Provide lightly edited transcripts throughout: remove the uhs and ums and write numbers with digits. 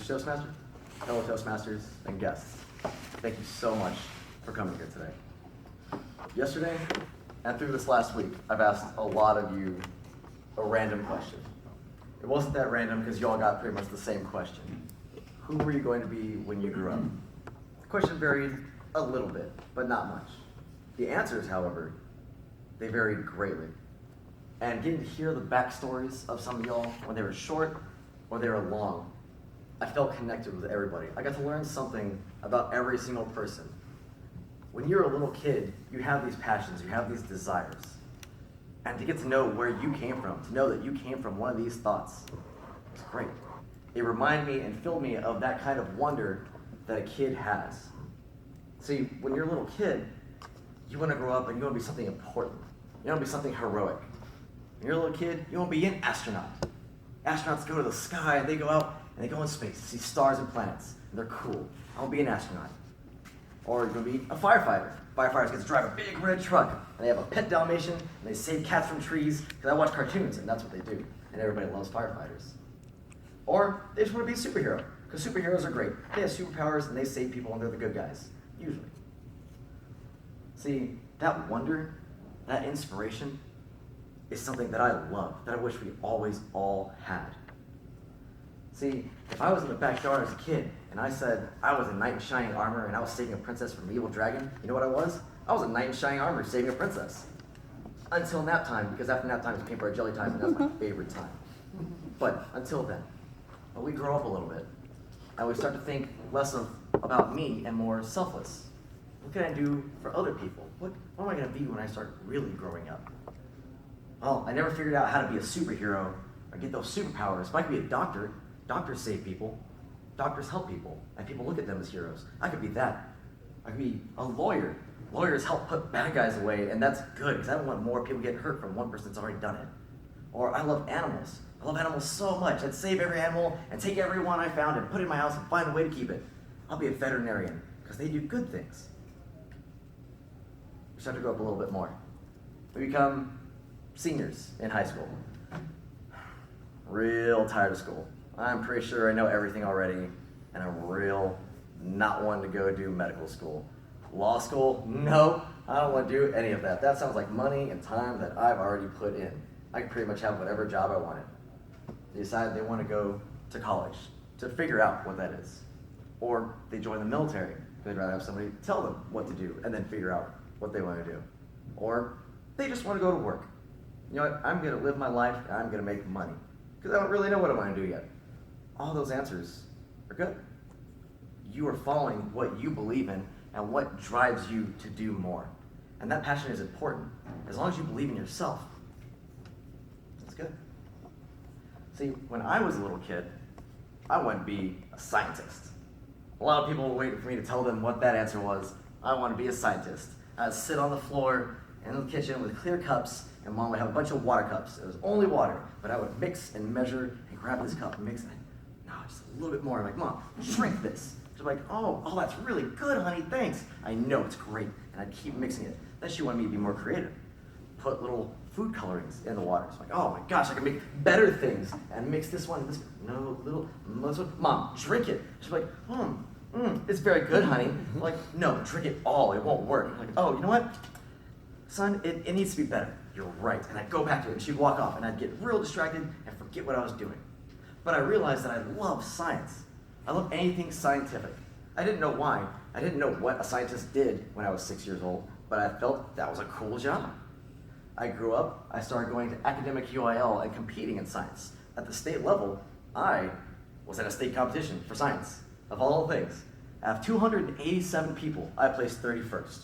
Mr. Toastmaster, fellow Toastmasters, and guests, thank you so much for coming here today. Yesterday, and through this last week, I've asked a lot of you a random question. It wasn't that random because you all got pretty much the same question. Who were you going to be when you grew up? The question varied a little bit, but not much. The answers, however, they varied greatly. And getting to hear the backstories of some of y'all when they were short or they were long, I felt connected with everybody. I got to learn something about every single person. When you're a little kid, you have these passions, you have these desires. And to get to know where you came from, to know that you came from one of these thoughts, it's great. It reminded me and filled me of that kind of wonder that a kid has. See, when you're a little kid, you want to grow up and you want to be something important. You want to be something heroic. When you're a little kid, you want to be an astronaut. Astronauts go to the sky and they go out and they go in space, see stars and planets, and they're cool. I want to be an astronaut. Or you're going to be a firefighter. Firefighters get to drive a big red truck, and they have a pet Dalmatian, and they save cats from trees, because I watch cartoons, and that's what they do. And everybody loves firefighters. Or they just want to be a superhero, because superheroes are great. They have superpowers, and they save people, and they're the good guys, usually. See, that wonder, that inspiration, is something that I love, that I wish we always all had. See, if I was in the backyard as a kid, and I said I was a knight in shining armor and I was saving a princess from an evil dragon, you know what I was? I was a knight in shining armor saving a princess. Until nap time, because after nap time is peanut butter jelly time, and that's my favorite time. But until then, when we grow up a little bit, and we start to think less about me and more selfless. What can I do for other people? What am I going to be when I start really growing up? Well, I never figured out how to be a superhero or get those superpowers. If I could be a doctor, doctors save people, doctors help people, and people look at them as heroes. I could be that. I could be a lawyer. Lawyers help put bad guys away, and that's good, because I don't want more people getting hurt from one person that's already done it. Or I love animals. I love animals so much. I'd save every animal and take every one I found and put it in my house and find a way to keep it. I'll be a veterinarian, because they do good things. We start to grow up a little bit more. We become seniors in high school. Real tired of school. I'm pretty sure I know everything already, and I'm real not wanting to go do medical school. Law school? No, I don't want to do any of that. That sounds like money and time that I've already put in. I can pretty much have whatever job I wanted. They decide they want to go to college to figure out what that is. Or they join the military. They'd rather have somebody tell them what to do and then figure out what they want to do. Or they just want to go to work. You know what? I'm going to live my life and I'm going to make money. Because I don't really know what I want to do yet. All those answers are good. You are following what you believe in and what drives you to do more. And that passion is important. As long as you believe in yourself, that's good. See, when I was a little kid, I wanted to be a scientist. A lot of people were waiting for me to tell them what that answer was. I want to be a scientist. I'd sit on the floor in the kitchen with clear cups, and Mom would have a bunch of water cups. It was only water, but I would mix and measure and grab this cup and mix it. No, just a little bit more. I'm like, Mom, shrink this. She's like, oh, that's really good, honey, thanks. I know, it's great. And I'd keep mixing it. Then she wanted me to be more creative. Put little food colorings in the water. It's like, oh my gosh, I can make better things. And mix this one and this one. No, this one. Mom, drink it. She's like, it's very good, honey. I'm like, no, drink it all. It won't work. I'm like, oh, you know what? Son, it needs to be better. You're right. And I'd go back to it, and she'd walk off, and I'd get real distracted and forget what I was doing. But I realized that I love science. I love anything scientific. I didn't know why. I didn't know what a scientist did when I was 6 years old, but I felt that was a cool job. I grew up, I started going to academic UIL and competing in science. At the state level, I was at a state competition for science, of all things. Out of 287 people, I placed 31st.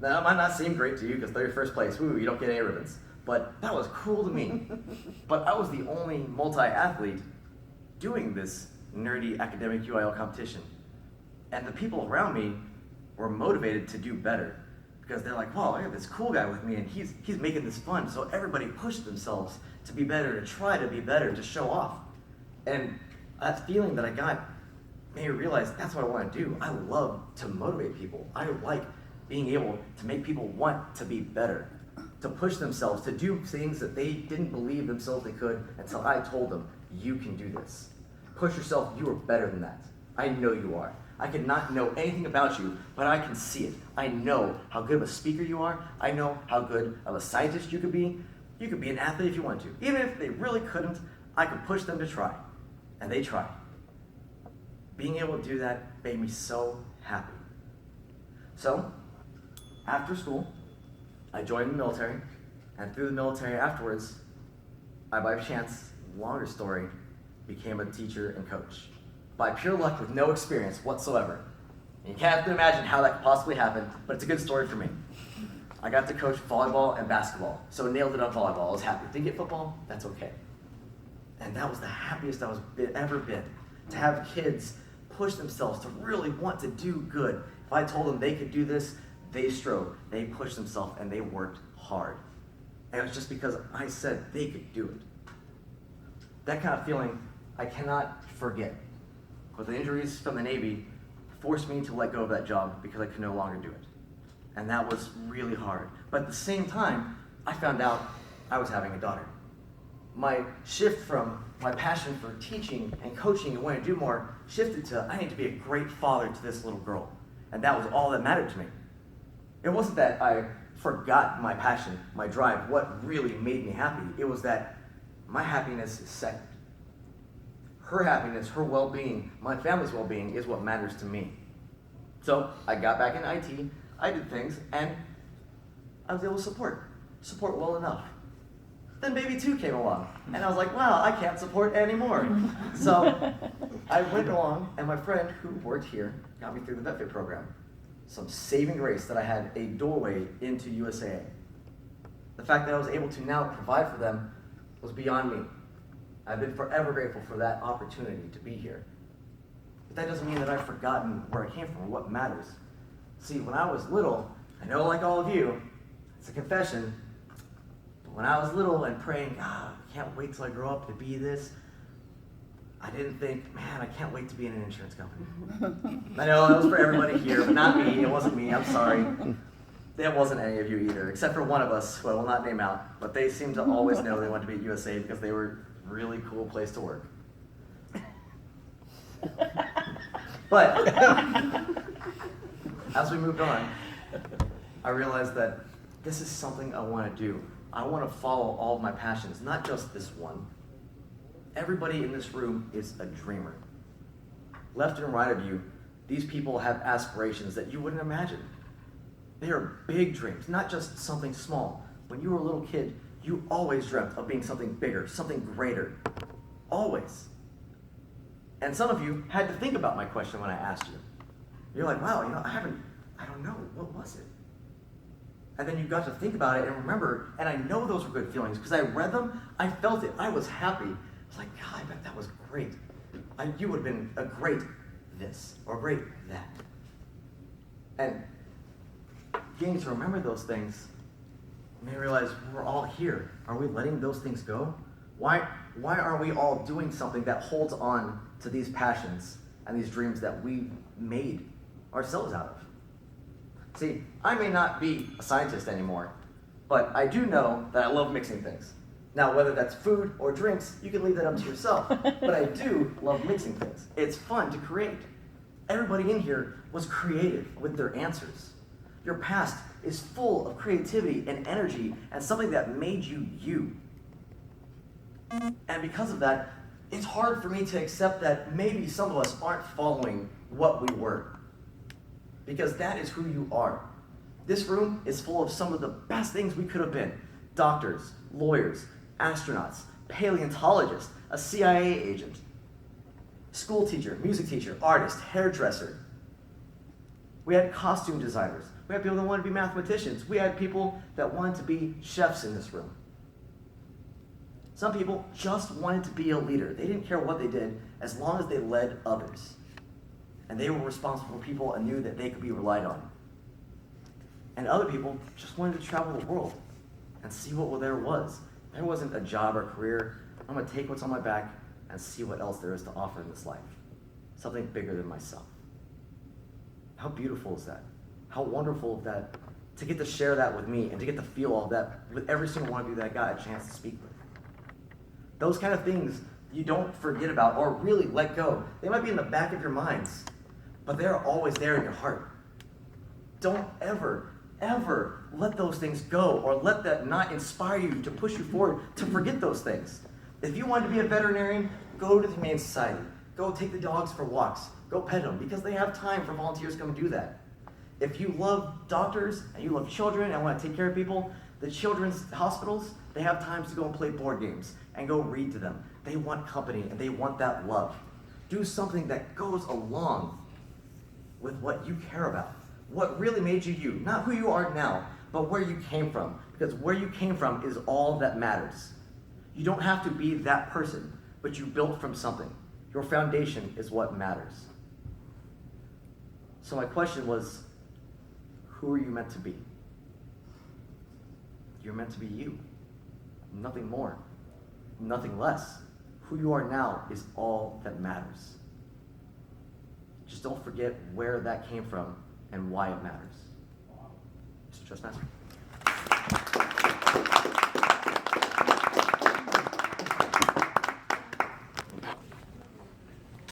Now, that might not seem great to you, because 31st place, you don't get any ribbons. But that was cool to me. But I was the only multi-athlete doing this nerdy academic UIL competition. And the people around me were motivated to do better, because they're like, wow, I have this cool guy with me and he's making this fun. So everybody pushed themselves to be better, to try to be better, to show off. And that feeling that I got made me realize that's what I want to do. I love to motivate people. I like being able to make people want to be better, to push themselves, to do things that they didn't believe themselves they could until I told them, you can do this. Push yourself. You are better than that. I know you are. I could not know anything about you, but I can see it. I know how good of a speaker you are. I know how good of a scientist you could be. You could be an athlete if you want to. Even if they really couldn't, I could push them to try. And they tried. Being able to do that made me so happy. So, after school, I joined the military, and through the military afterwards, I by chance, longer story, became a teacher and coach. By pure luck with no experience whatsoever. And you can't imagine how that could possibly happen, but it's a good story for me. I got to coach volleyball and basketball, so nailed it on volleyball. I was happy. Didn't get football? That's okay. And that was the happiest I was ever been. To have kids push themselves to really want to do good. If I told them they could do this, they strove, they pushed themselves, and they worked hard. And it was just because I said they could do it. That kind of feeling I cannot forget. But the injuries from the Navy forced me to let go of that job because I could no longer do it. And that was really hard. But at the same time, I found out I was having a daughter. My shift from my passion for teaching and coaching and wanting to do more shifted to I need to be a great father to this little girl. And that was all that mattered to me. It wasn't that I forgot my passion, my drive, what really made me happy. It was that my happiness is second. Her happiness, her well-being, my family's well-being is what matters to me. So I got back in IT, I did things, and I was able to support well enough. Then baby 2 came along, and I was like, wow, I can't support anymore. So I went along, and my friend who worked here got me through the VetFit program. Some saving grace that I had a doorway into USAA. The fact that I was able to now provide for them was beyond me. I've been forever grateful for that opportunity to be here. But that doesn't mean that I've forgotten where I came from or what matters. See, when I was little, I know like all of you, it's a confession, but when I was little and praying, God, I can't wait till I grow up to be this, I didn't think, man, I can't wait to be in an insurance company. I know that was for everybody here, but not me. It wasn't me. I'm sorry. It wasn't any of you either, except for one of us, who I will not name out, but they seem to always know they wanted to be at USA because they were a really cool place to work. But as we moved on, I realized that this is something I want to do. I want to follow all of my passions, not just this one. Everybody in this room is a dreamer. Left and right of you, these people have aspirations that you wouldn't imagine. They are big dreams, not just something small. When you were a little kid, you always dreamt of being something bigger, something greater. Always. And some of you had to think about my question when I asked you. You're like, wow, I don't know, what was it? And then you got to think about it and remember, and I know those were good feelings because I read them, I felt it, I was happy. I was like, God, I bet that was great. You would have been a great this or a great that. And getting to remember those things made me realize we're all here. Are we letting those things go? Why aren't we all doing something that holds on to these passions and these dreams that we made ourselves out of? See, I may not be a scientist anymore, but I do know that I love mixing things. Now, whether that's food or drinks, you can leave that up to yourself. But I do love mixing things. It's fun to create. Everybody in here was creative with their answers. Your past is full of creativity and energy and something that made you you. And because of that, it's hard for me to accept that maybe some of us aren't following what we were. Because that is who you are. This room is full of some of the best things we could have been. Doctors, lawyers, astronauts, paleontologists, a CIA agent, school teacher, music teacher, artist, hairdresser. We had costume designers. We had people that wanted to be mathematicians. We had people that wanted to be chefs in this room. Some people just wanted to be a leader. They didn't care what they did as long as they led others. And they were responsible for people and knew that they could be relied on. And other people just wanted to travel the world and see what there was. There wasn't a job or career. I'm going to take what's on my back and see what else there is to offer in this life. Something bigger than myself. How beautiful is that? How wonderful is that to get to share that with me and to get to feel all that with every single one of you that I got a chance to speak with. Those kind of things you don't forget about or really let go. They might be in the back of your minds, but they're always there in your heart. Don't ever, ever let those things go or let that not inspire you to push you forward to forget those things. If you want to be a veterinarian, go to the Humane Society. Go take the dogs for walks. Go pet them because they have time for volunteers to come do that. If you love doctors and you love children and want to take care of people, the children's hospitals, they have times to go and play board games and go read to them. They want company and they want that love. Do something that goes along with what you care about. What really made you you. Not who you are now, but where you came from. Because where you came from is all that matters. You don't have to be that person, but you built from something. Your foundation is what matters. So my question was, who are you meant to be? You're meant to be you. Nothing more. Nothing less. Who you are now is all that matters. Just don't forget where that came from and why it matters. Mr. Toastmaster.